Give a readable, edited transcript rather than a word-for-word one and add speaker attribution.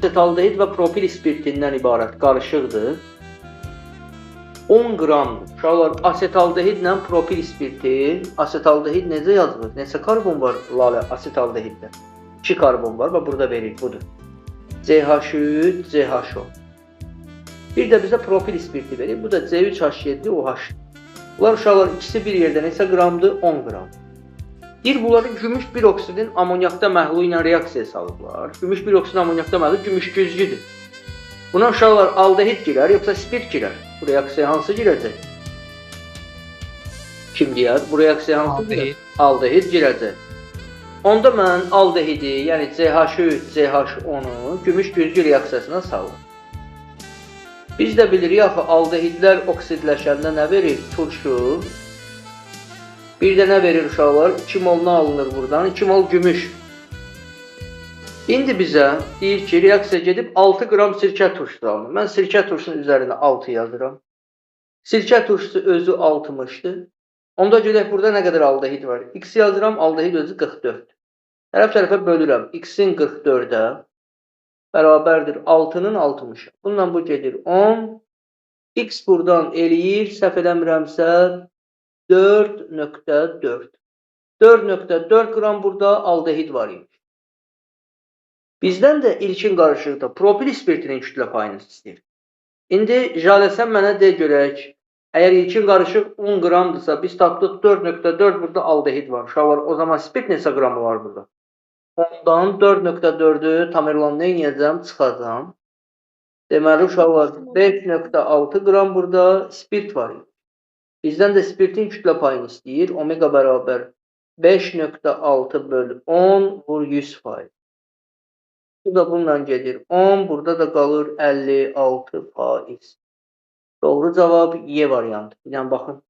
Speaker 1: Asetaldehid və propil spirtindən ibarət qarışıqdır. 10 qramdır. Uşaqlar, asetaldehidlə propil spirti, asetaldehid necə yazılır? Neçə karbon var lalə asetaldehiddə? 2 karbon var və burada verir, budur. CH3, CH10. Bir də bizə propil spirti verir. Bu da C3H7OH. Bunlar uşaqlar ikisi bir yerdə neçə qramdır? 10 qram. Deyir, bunları gümüş bir oksidin amonyakda məhlulu ilə reaksiyaya salıblar. Gümüş bir oksidin amonyakda məhlulu gümüş güzgüdür. Buna uşaqlar aldehid girər, yoxsa spirt girər? Bu reaksiyaya hansı girəcək? Kim deyər? Bu reaksiyaya hansı girər? Aldehid girəcək. Onda mən aldehidi, yəni CH3, CH10-u gümüş güzgü reaksiyasına salır. Biz də bilirik, axı aldehidlər oksidləşəndə nə verir? Turşu. Bir də nə verir uşaqlar? 2 mol nə alınır buradan? 2 mol gümüş. İndi bizə deyir ki, reaksiya gedib 6 qram sirkə turşusu alınır. Mən sirkə turşusunun üzərinə 6 yazıram. Sirkə turşusu özü 60-dır. Onda görək burada nə qədər aldehid var? X yazıram, aldehid özü 44. Tərəf-tərəfə bölürəm. X-in 44-ə bərabərdir 6-nın 60-a. Bununla bu gedir 10. X buradan eləyir, səhv eləmirəmsə 4.4. 4.4 qram burada aldehid var imiş. Bizdən də ilkin qarışıqda propil spirtinin kütlə payını istəyir. İndi Jale sən mənə de görək, əgər ilkin qarışıq 10 qramdırsa, biz tapdıq 4.4 burada aldehid var. Uşaqlar, o zaman spirt neçə qramı var burada? Ondan 4.4'ü Tamerlanla yenəcəm, çıxacam. Deməli, uşaqlar 5.6 qram burada spirt var. Bizdən də spirtin kütlə payını istəyir. Omega bərabər 5.6 bölü 10 vur 100%. Bu da bununla gedir 10. Burada da qalır 56%. Doğru cavab Y variantı. Yəni, baxın.